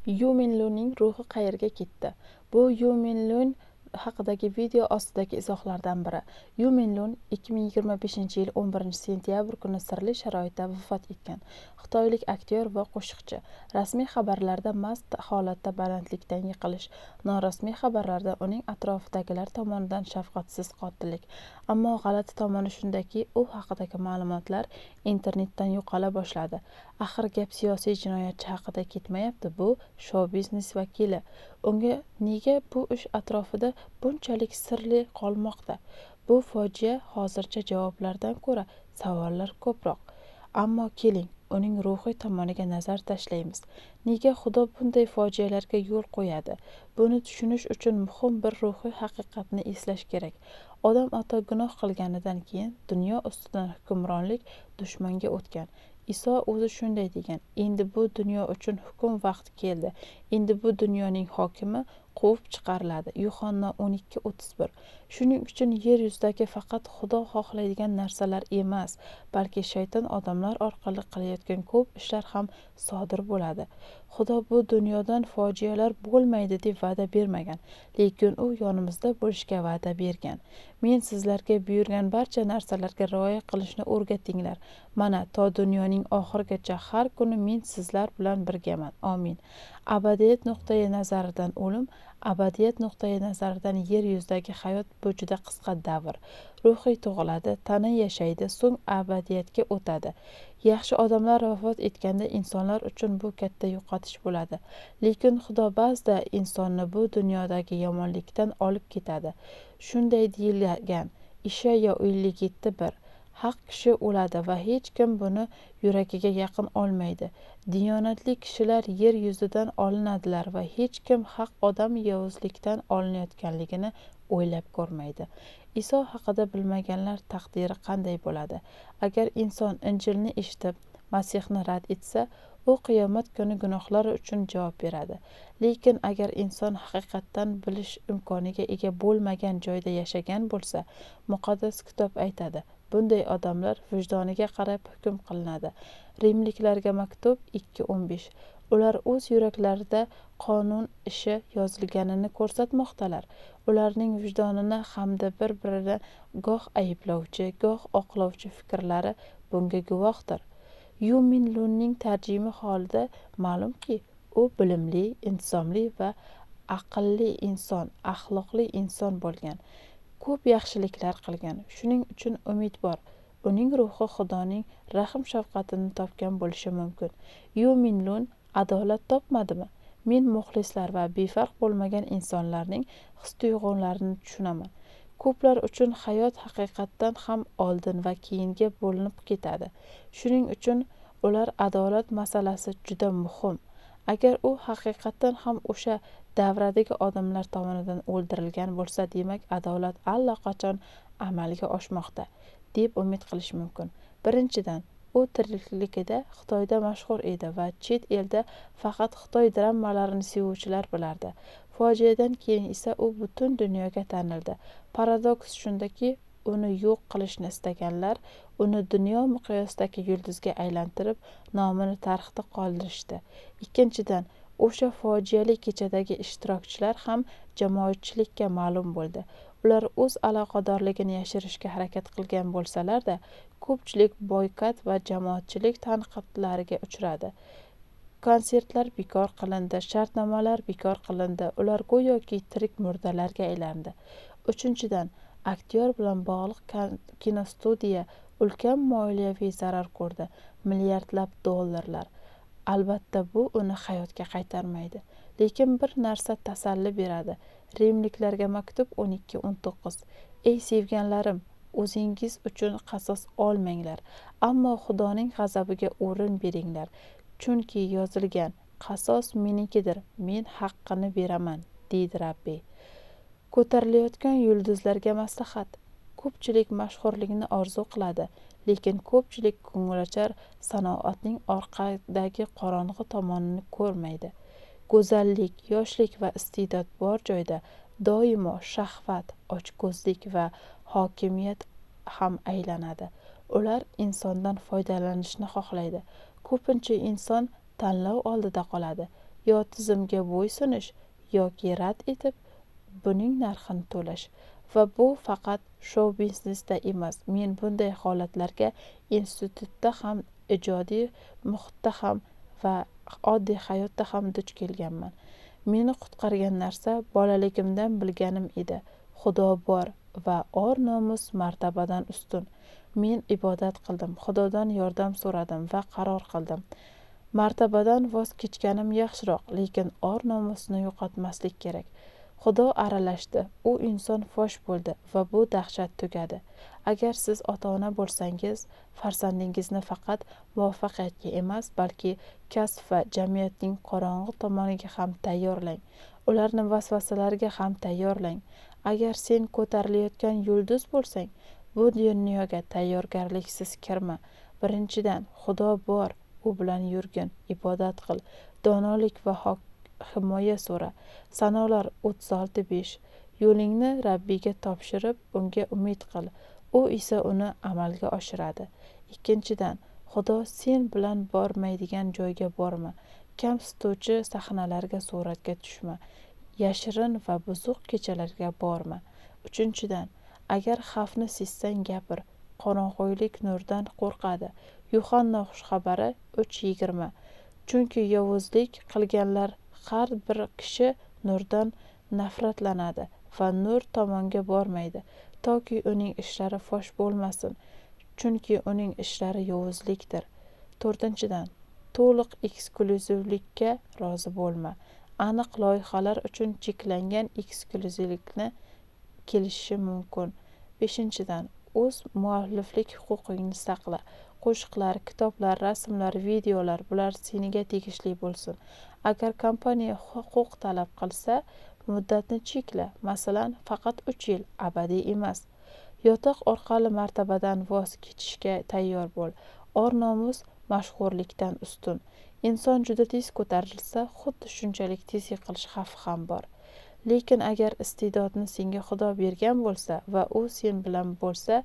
Yu Minluning ruhi qayerga ketdi? Bu Yu Minlun haqidagi video ostidagi izohlardan biri. Yu Minlun 2025-yil 11-sentyabr kuni sirli sharoitda vafot etgan. Xitoylik aktyor va qo'shiqchi. Rasmiy xabarlarda mast holatda balandlikdan yiqilish, norasmiy xabarlarda uning atrofidagilar tomonidan shafqatsiz qotillik. Ammo g'alati tomoni shundaki, u haqidagi ma'lumotlar internetdan yo'qola boshladi. Axir gap siyosiy jinoyatchi haqida ketmayapti, bu shou-biznes vakili. Unga nega bu ish atrofida bunchalik sirli qolmoqda? Bu fojia hozircha javoblardan ko'ra savollar ko'proq. Ammo keling, uning ruhiy tomoniga nazar tashlaymiz. Nega Xudo bunday fojialarga yo'l qo'yadi? Buni tushunish uchun muhim bir ruhiy haqiqatni eslash kerak. Odam ato gunoh qilganidan keyin dunyo ustidan hukmronlik dushmanga o'tgan. Iso o'zi shunday degan: endi bu dunyo uchun hukm vaqti keldi. Endi bu dunyoning hokimi quvib chiqariladi. Yuhanna 12:31. Shuning uchun yer yuzidagi faqat Xudo xohlaydigan narsalar emas, balki shayton odamlar orqali qilayotgan ko'p ishlar ham sodir bo'ladi. Xudo bu dunyodan fojialar bo'lmaydi deb va'da bermagan, lekin u yonimizda bo'lishga va'da bergan. Men sizlarga buyurgan barcha narsalarga rioya qilishni o'rgatinglar. Mana to dunyoning oxirigacha har kuni men sizlar bilan birgaman. Amin. Abadiyat nuqtai nazaridan o'lim, abadiyat nuqtai nazaridan yer yuzidagi hayot bu juda qisqa davr. Ruhiy tug'iladi, tana yashaydi, so'ng abadiyatga o'tadi. Yaxshi odamlar vafot etganda insonlar uchun bu katta yo'qotish bo'ladi. Lekin Xudo ba'zida insonni bu dunyodagi yomonlikdan olib ketadi. Shunday deyilgan Ishaya 57:1. Haq kishi o'ladi va hech kim buni yuragiga yaqin olmaydi. Diyonatli kishilar yer yuzidan olinadilar va hech kim haq odam yovuzlikdan olinayotganligini o'ylab ko'rmaydi. Iso haqida bilmaganlar taqdiri qanday bo'ladi? Agar inson Injilni eshitib, Masihni rad etsa, u qiyomat kuni gunohlari uchun javob beradi. Lekin agar inson haqiqatdan bilish imkoniga ega bo'lmagan joyda yashagan bo'lsa, muqaddas kitob aytadi: bunday odamlar vijdoniga qarab hukm qilinadi. Rimliklarga maktub 2:15. Ular o'z yuraklarida qonun ishi yozilganini ko'rsatmoqdalar. Ularning vijdonini hamda bir-birini goh ayblovchi, goh oqlovchi fikrlari bunga guvohdir. Yu Minlunning tarjima holida ma'lumki, u bilimli, intizomli va aqlli inson, axloqli inson bo'lgan. Ko'p yaxshiliklar qilgan. Shuning uchun umid bor. Uning ruhi Xudoning rahm shafqatini topgan bo'lishi mumkin. Yu Minlun adolat topmadimi? Men muxlislar va befarq bo'lmagan insonlarning his-tuyg'ularini tushunaman. Ko'plar uchun hayot haqiqatdan ham oldin va keyinga bo'linib ketadi. Shuning uchun ular adolat masalasi juda muhim. Agar u haqiqatdan ham o'sha davradagi odamlar tomonidan o'ldirilgan bo'lsa, demak adolat allaqachon amalga oshmoqda, deb umid qilish mumkin. Birinchidan, u tirikligida Xitoyda mashhur edi va chet elda faqat Xitoy dramalarini sevuvchilar bilardi. Fojiadan keyin esa u butun dunyoga tanildi. Paradoks shundaki, uni yo'q qilishni istaganlar uni dunyo miqyosidagi yulduzga aylantirib, nomini tarixda qoldirishdi. Ikkinchidan, o'sha fojiali kechadagi ishtirokchilar ham jamoatchilikka ma'lum bo'ldi. Ular o'z aloqadorligini yashirishga harakat qilgan bo'lsalar-da, ko'pchilik boykot va jamoatchilik tanqidlariga uchradi. Konsertlar bekor qilindi, shartnomalar bekor qilindi, ular go'yoki tirik murdalarga aylandi. Uchinchidan, aktyor bilan bog'liq kinostudiya ulkan moliyaviy zarar ko'rdi, milliardlab dollarlar. Albatta, bu uni hayotga qaytarmaydi. Lekin bir narsa tasalli beradi. Rimliklarga maktub 12:19. Ey sevganlarim, o'zingiz uchun qasos olmanglar, ammo Xudoning g'azabiga o'rin beringlar. Chunki yozilgan: qasos menikidir, men haqqini beraman, deydi Rabbiy. Ko'tarilayotgan yulduzlarga maslahat. Ko'pchilik mashhurlikni orzu qiladi, lekin ko'pchilik ko'ngilochar sanoatning orqadagi qorong'u tomonini ko'rmaydi. Go'zallik, yoshlik va iste'dod bor joyda doimo shahvat, ochko'zlik va hokimiyat ham aylanadi. Ular insondan foydalanishni xohlaydi. Ko'pincha inson tanlov oldida qoladi. yo tizimga bo'ysunish yoki rad etib buning narxini to'lash. Va bu faqat shou-biznesda emas. Men bunday holatlarga institutda ham, ijodiy muhitda ham va oddiy hayotda ham duch kelganman. Meni qutqargan narsa bolaligimdan bilganim edi. Xudo bor va or-nomus martabadan ustun. Men ibodat qildim, Xudodan yordam so'radim va qaror qildim. Martabadan voz kechganim yaxshiroq, lekin or-nomusni yo'qotmaslik kerak. Xudo aralashdi, u inson fosh bo'ldi va bu dahshat tugadi. Agar siz ota-ona bo'lsangiz, farzandingizni faqat muvaffaqiyatga emas, balki kasb va jamiyatning qorong'u tomoniga ham tayyorlang. Ularni vasvasalarga ham tayyorlang. Agar sen ko'tarilayotgan yulduz bo'lsang, bu dunyoga tayyorgarliksiz kirma. Birinchidan, Xudo bor, u bilan yurgin, ibodat qil, donolik va himoya so'ra. Sanolar 36:5. Yo'lingni Rabbiga topshirib, unga umid qil. U esa uni amalga oshiradi. Ikkinchidan, Xudo sen bilan bormaydigan joyga borma. Kamsituvchi sahnalarga suratga tushma. Yashirin va buzuq kechalarga borma. Uchinchidan, agar xavfni sezsang gapir. Qorong'ulik nurdan qo'rqadi. Yuhanna xushxabari 3:20. Chunki yovuzlik qilganlar har bir kishi nurdan nafratlanadi va nur tomonga bormaydi, toki uning ishlari fosh bo'lmasin, chunki uning ishlari yovuzlikdir. To'rtinchidan, to'liq eksklyuzivlikka rozi bo'lma. Aniq loyihalar uchun cheklangan eksklyuzivlikni kelishi mumkin. Beshinchidan, o'z mualliflik huquqingni saqla. Qo'shiqlar, kitoblar, rasmlar, videolar, bular senga tegishli bo'lsin. Agar kompaniya huquq talab qilsa, muddatni chekla, masalan, faqat 3 yil, abadiy emas. Yotoq orqali martabadan voz kechishga tayyor bo'l. Or-nomus mashhurlikdan ustun. Inson juda tez ko'tarilsa, xuddi shunchalik tez yiqilish xavfi ham bor. Lekin agar iste'dodni senga Xudo bergan bo'lsa va u sen bilan bo'lsa,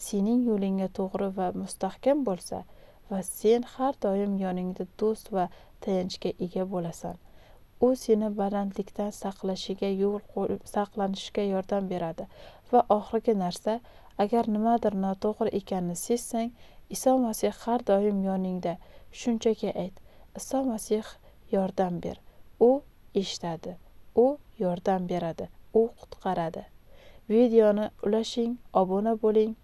sening yo'lingga to'g'ri va mustahkam bo'lsa va sen har doim yoningda do'st va tayanchga ega bo'lasan. U seni balandlikdan saqlanishga yordam beradi. Va oxirgi narsa, agar nimadir noto'g'ri ekanini sezsang, Iso Masih har doim yoningda. Shunchaki ayt: Iso Masih yordam ber. U eshitadi. U yordam beradi. U qutqaradi. Videoni ulashing, obuna bo'ling.